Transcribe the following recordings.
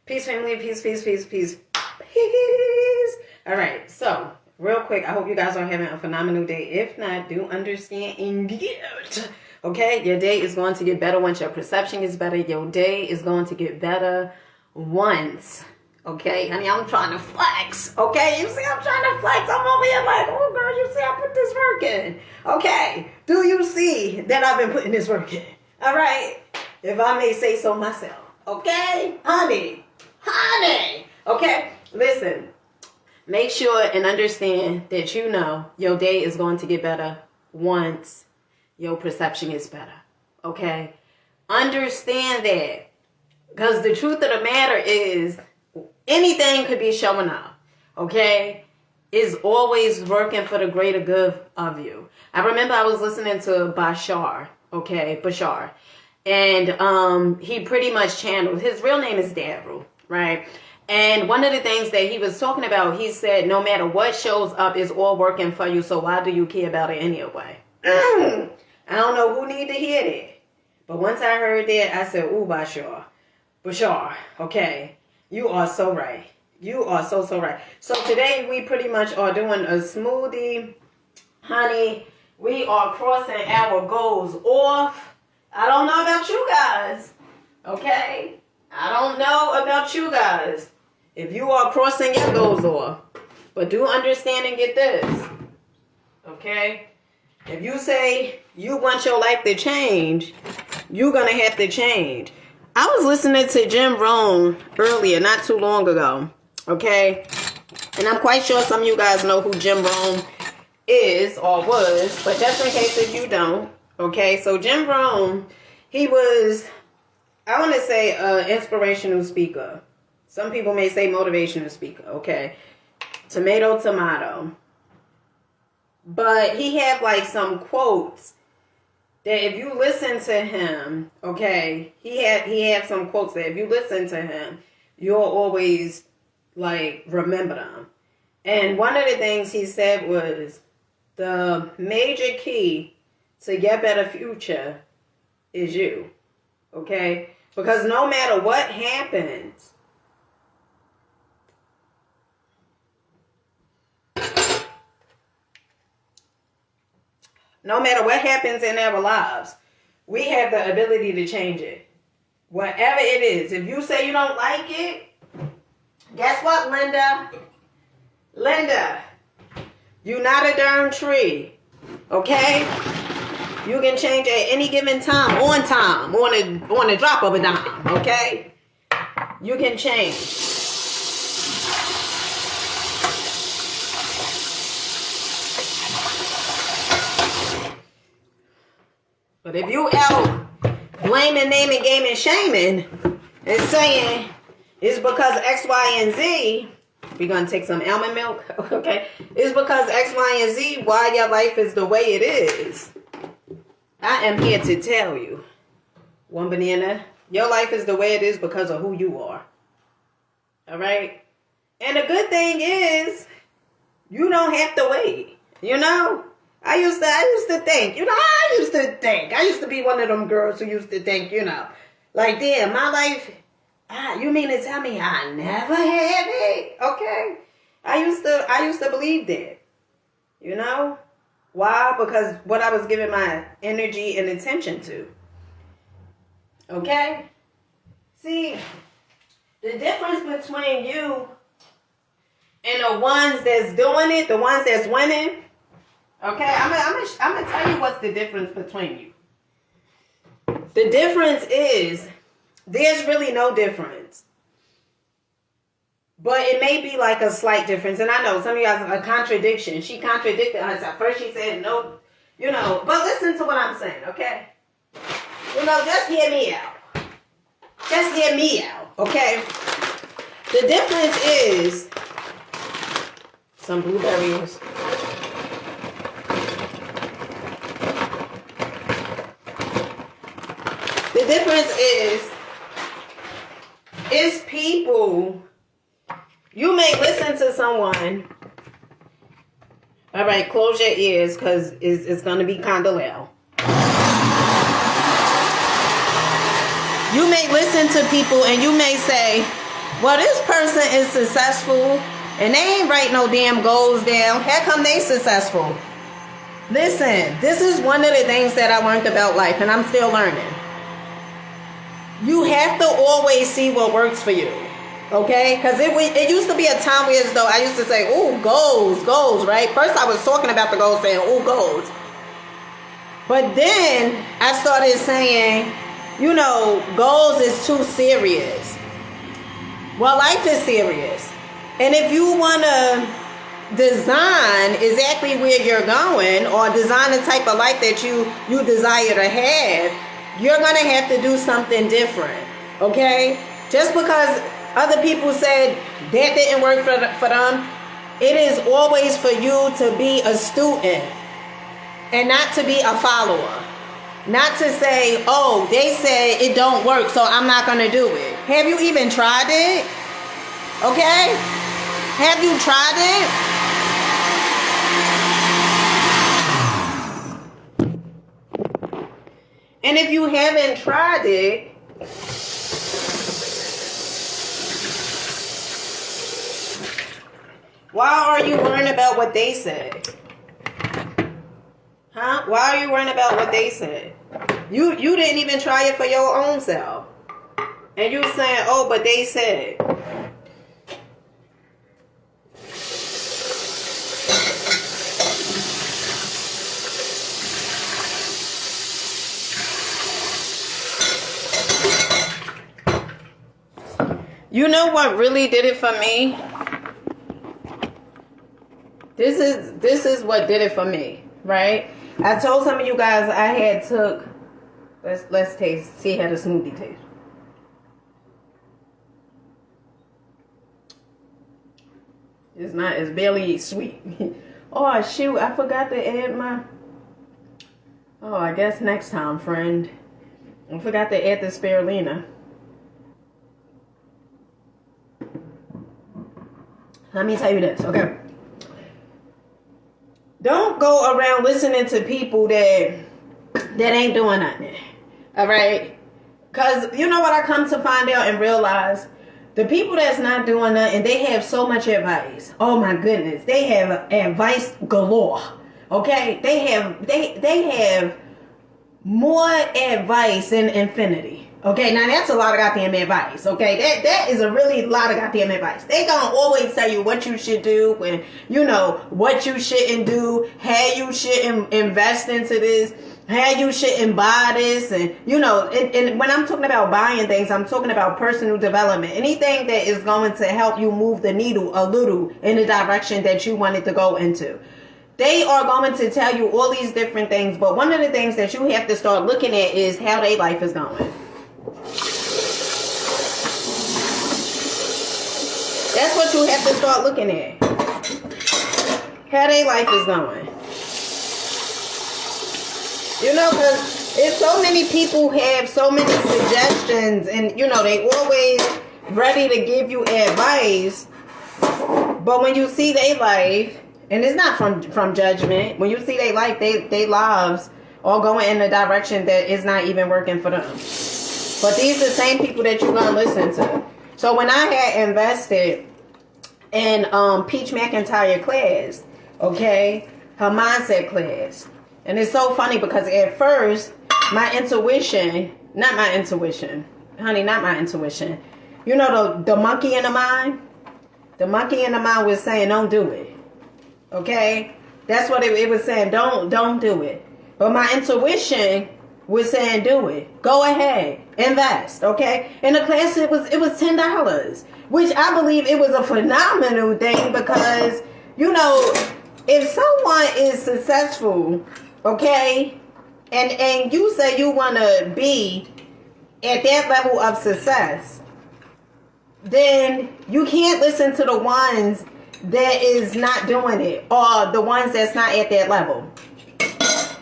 Peace, family. Peace, peace, peace, peace, peace. All right. So, real quick, I hope you guys are having a phenomenal day. If not, do understand indeed. Okay? Your day is going to get better once your perception is better. Your day is going to get better once. Okay? Honey, I'm trying to flex. Okay? You see, I'm trying to flex. I'm over here like, oh, girl, you see, I put this work in. Okay? Do you see that I've been putting this work in? All right? If I may say so myself. Okay? Honey. Okay? Listen. Make sure and understand that you know your day is going to get better once your perception is better. Okay? Understand that. Because the truth of the matter is, anything could be showing up. Okay? It's always working for the greater good of you. I remember I was listening to Bashar. Okay? Bashar. And he pretty much channeled. His real name is Daryl. Right? And one of the things that he was talking about, he said, no matter what shows up, it's all working for you. So why do you care about it anyway? I don't know who need to hear that. But once I heard that, I said, ooh, Bashar, okay, you are so right. You are so right. So today we pretty much are doing a smoothie. Honey, we are crossing our goals off. I don't know about you guys. Okay? I don't know about you guys. If you are crossing your goals off. But do understand and get this. Okay? If you say you want your life to change, you're going to have to change. I was listening to Jim Rohn earlier, not too long ago. Okay? And I'm quite sure some of you guys know who Jim Rohn is or was. But just in case if you don't. Okay? So Jim Rohn, he was, I want to say, an inspirational speaker. Some people may say motivational speaker. Okay? Tomato. But he had like some quotes that if you listen to him, okay, he had some quotes that if you listen to him, you'll always like remember them. And one of the things he said was the major key to your better future is you. Okay? Because no matter what happens, in our lives, we have the ability to change it. Whatever it is. If you say you don't like it, guess what, Linda? You're not a darn tree. Okay? You can change at any given time, on a drop of a dime. Okay? You can change. But if you out blaming, naming, gaming, shaming, and saying it's because X, Y, and Z, we're going to take some almond milk, okay? It's because X, Y, and Z why your life is the way it is. I am here to tell you, one banana, your life is the way it is because of who you are. All right? And the good thing is, you don't have to wait, you know? I used to think, I used to be one of them girls who used to think, like, damn, my life, you mean to tell me I never had it? Okay. I used to believe that, Why? Because what I was giving my energy and attention to. Okay. See, the difference between you and the ones that's doing it, the ones that's winning, okay, I'm gonna tell you what's the difference between you. The difference is, there's really no difference. But it may be like a slight difference. And I know some of you guys are a contradiction. She contradicted herself. First she said no, but listen to what I'm saying, okay? Just hear me out. Okay? The difference is some blueberries. The difference is people, you may listen to someone, all right, close your ears because it's going to be kind of loud. You may listen to people and you may say, well, this person is successful and they ain't write no damn goals down. How come they successful? Listen, this is one of the things that I learned about life, and I'm still learning. You have to always see what works for you. Okay? Because it used to be a time where as though I used to say, ooh, goals, right? First I was talking about the goals, saying, ooh, goals. But then I started saying, you know, goals is too serious. Well, life is serious. And if you want to design exactly where you're going or design the type of life that you desire to have, you're going to have to do something different. Okay? Just because other people said that didn't work for them, it is always for you to be a student and not to be a follower. Not to say, oh, they said it don't work, so I'm not going to do it. Have you even tried it? Okay? Have you tried it? And if you haven't tried it, why are you worrying about what they said? Huh? Why are you worrying about what they said? You didn't even try it for your own self. And you saying, oh, but they said. You know what really did it for me? This is what did it for me, right? I told some of you guys I had took. Let's see how the smoothie tastes. It's barely sweet. Oh shoot, I forgot to add my. Oh, I guess next time, friend. I forgot to add the spirulina. Let me tell you this, okay? Don't go around listening to people that ain't doing nothing. All right? Because you know what I come to find out and realize? The people that's not doing nothing, they have so much advice. Oh my goodness. They have advice galore. Okay? They have more advice than infinity. Okay, now that's a lot of goddamn advice. Okay, that is a really lot of goddamn advice. They gonna always tell you what you should do, when you know what you shouldn't do, how you shouldn't invest into this, how you shouldn't buy this, and you know. And when I'm talking about buying things, I'm talking about personal development. Anything that is going to help you move the needle a little in the direction that you want it to go into. They are going to tell you all these different things, but one of the things that you have to start looking at is how their life is going. That's what you have to start looking at. How their life is going. You know, because it's so many people have so many suggestions, and you know, they always ready to give you advice. But when you see their life, and it's not from judgment, when you see their life, they lives all going in a direction that is not even working for them. But these are the same people that you're going to listen to. So when I had invested in Peach McIntyre class, okay, her mindset class. And it's so funny because at first, not my intuition. You know the monkey in the mind? The monkey in the mind was saying, don't do it. Okay? That's what it was saying. Don't do it. But my intuition was saying, do it. Go ahead. Invest. Okay? In the class, it was $10. Which I believe it was a phenomenal thing because, you know, if someone is successful, okay, and you say you want to be at that level of success, then you can't listen to the ones that is not doing it or the ones that's not at that level.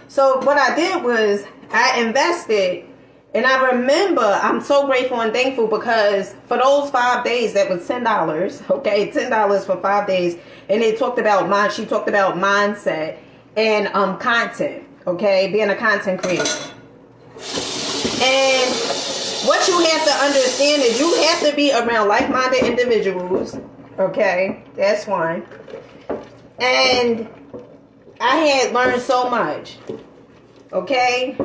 So what I did was I invested, and I remember I'm so grateful and thankful because for those 5 days that was $10, okay, $10 for 5 days, and she talked about mindset and content, okay, being a content creator. And what you have to understand is you have to be around like-minded individuals. Okay, that's one. And I had learned so much. Okay,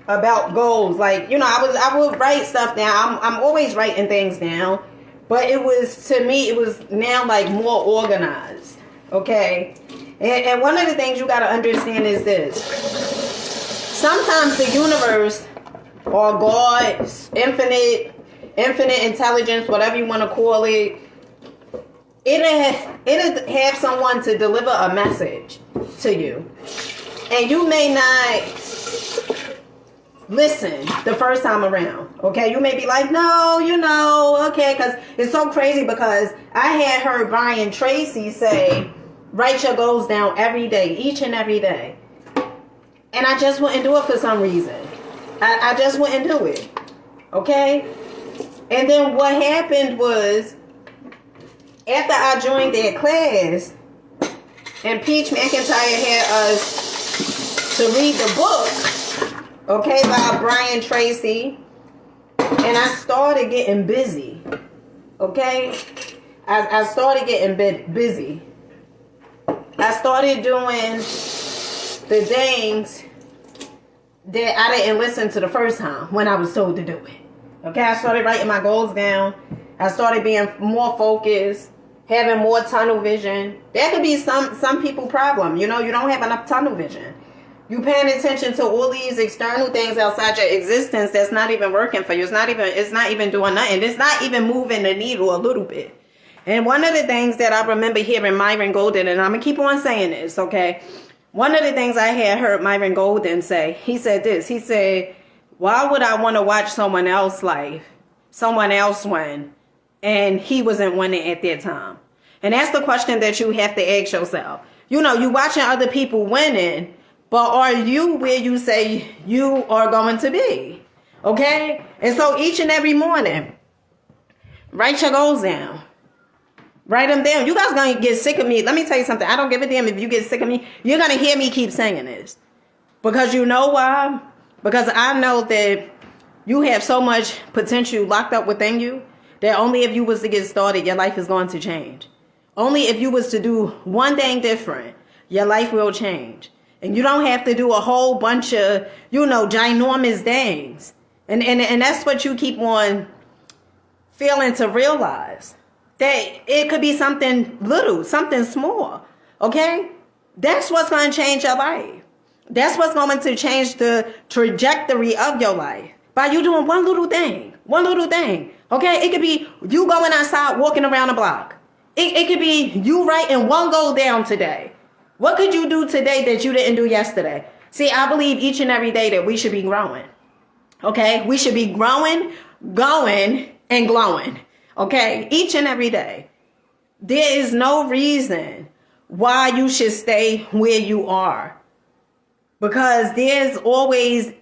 about goals. Like, you know, I would write stuff down. I'm always writing things down, but it was, to me, it was now like more organized. Okay, and one of the things you got to understand is this: sometimes the universe or God, infinite intelligence, whatever you want to call it, it'll have someone to deliver a message to you, and you may not listen the first time around. Okay, you may be like, no, you know, okay, because it's so crazy, because I had heard Brian Tracy say, write your goals down every day, each and every day, and I just wouldn't do it for some reason. I just wouldn't do it. Okay, and then what happened was, after I joined that class, and Peach McIntyre had us to read the book, okay, by Brian Tracy, and I started getting busy. Okay, I started getting busy. I started doing the things that I didn't listen to the first time when I was told to do it. Okay, I started writing my goals down. I started being more focused, having more tunnel vision. That could be some people problem. You know, you don't have enough tunnel vision. You paying attention to all these external things outside your existence that's not even working for you. It's not even doing nothing. It's not even moving the needle a little bit. And one of the things that I remember hearing Myron Golden, and I'm going to keep on saying this, okay? One of the things I had heard Myron Golden say, he said this. He said, why would I want to watch someone else's life, someone else win, and he wasn't winning at that time? And that's the question that you have to ask yourself. You know, you watching other people winning, but are you where you say you are going to be? Okay? And so each and every morning, write your goals down. Write them down. You guys going to get sick of me. Let me tell you something. I don't give a damn if you get sick of me. You're going to hear me keep saying this. Because you know why? Because I know that you have so much potential locked up within you that only if you was to get started, your life is going to change. Only if you was to do one thing different, your life will change. And you don't have to do a whole bunch of, you know, ginormous things. And that's what you keep on failing to realize. That it could be something little, something small. Okay? That's what's going to change your life. That's what's going to change the trajectory of your life. By you doing one little thing. One little thing. Okay? It could be you going outside, walking around the block. It could be you writing one goal down today. What could you do today that you didn't do yesterday? See, I believe each and every day that we should be growing. Okay? We should be growing, going, and glowing. Okay? Each and every day. There is no reason why you should stay where you are. Because there's always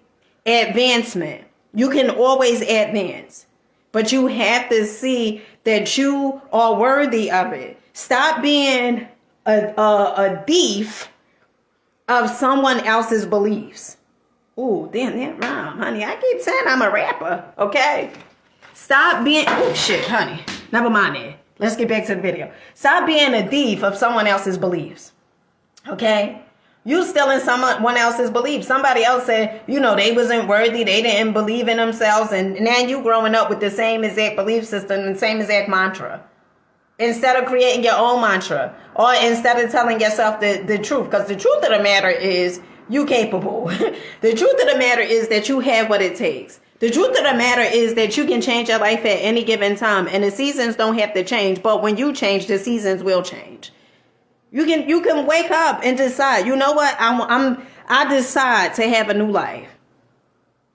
advancement. You can always advance. But you have to see that you are worthy of it. Stop being a thief of someone else's beliefs. Ooh, damn, that rhyme, honey. I keep saying I'm a rapper, okay? Stop being, oh shit, honey. Never mind that. Let's get back to the video. Stop being a thief of someone else's beliefs, okay? You stealing someone else's beliefs. Somebody else said, you know, they wasn't worthy. They didn't believe in themselves. And now you growing up with the same exact belief system and same exact mantra. Instead of creating your own mantra. Or instead of telling yourself the truth. Because the truth of the matter is you capable. The truth of the matter is that you have what it takes. The truth of the matter is that you can change your life at any given time. And the seasons don't have to change. But when you change, the seasons will change. You can wake up and decide, you know what, I decide to have a new life.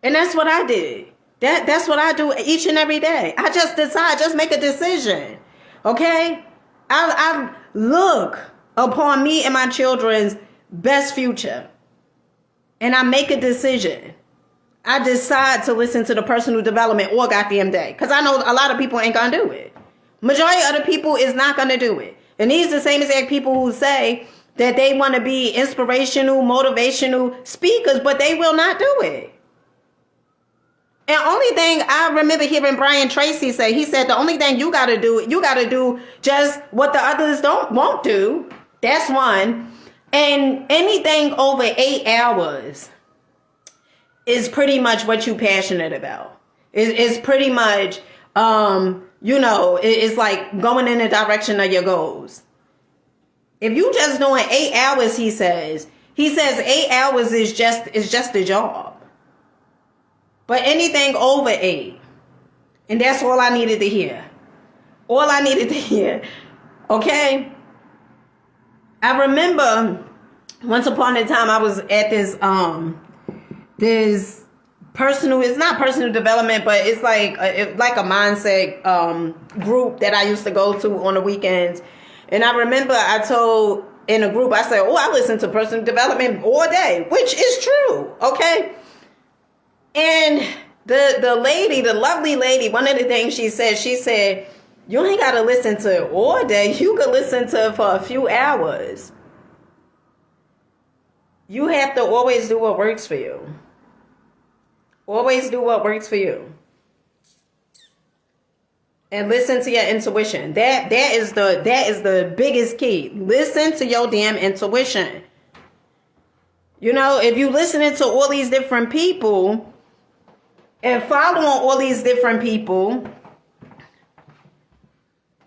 And that's what I did. That's what I do each and every day. I just decide, just make a decision. Okay? I look upon me and my children's best future. And I make a decision. I decide to listen to the personal development all goddamn day. Because I know a lot of people ain't going to do it. Majority of the people is not going to do it. And these are the same exact people who say that they want to be inspirational, motivational speakers, but they will not do it. And only thing I remember hearing Brian Tracy say, he said the only thing you gotta do just what the others won't do. That's one. And anything over 8 hours is pretty much what you passionate about. It's pretty much it's like going in the direction of your goals. If you just doing 8 hours, he says 8 hours is just a job. But anything over 8, and that's all I needed to hear. All I needed to hear. Okay? I remember once upon a time I was at this personal, it's not personal development, but it's like a mindset group that I used to go to on the weekends. And I remember I told in a group, I said, I listen to personal development all day, which is true, okay? And the lady, the lovely lady, one of the things she said, you ain't got to listen to it all day. You can listen to it for a few hours. You have to always do what works for you. Always do what works for you. And listen to your intuition. That is the biggest key. Listen to your damn intuition. If you listening to all these different people and following all these different people,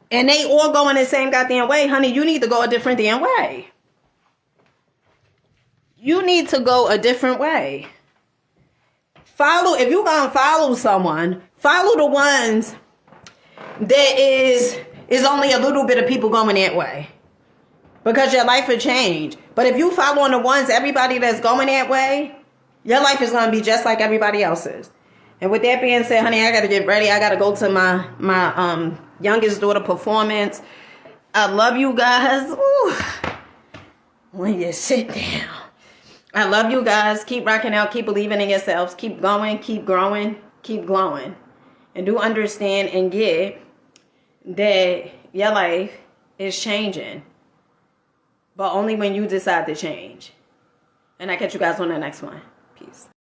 and they all going the same goddamn way, honey, you need to go a different damn way. You need to go a different way. If you're going to follow someone, follow the ones that is only a little bit of people going that way. Because your life will change. But if you follow on the ones, everybody that's going that way, your life is going to be just like everybody else's. And with that being said, honey, I got to get ready. I got to go to my youngest daughter performance. I love you guys. Ooh. When you sit down. I love you guys. Keep rocking out. Keep believing in yourselves. Keep going. Keep growing. Keep glowing. And do understand and get that your life is changing. But only when you decide to change. And I catch you guys on the next one. Peace.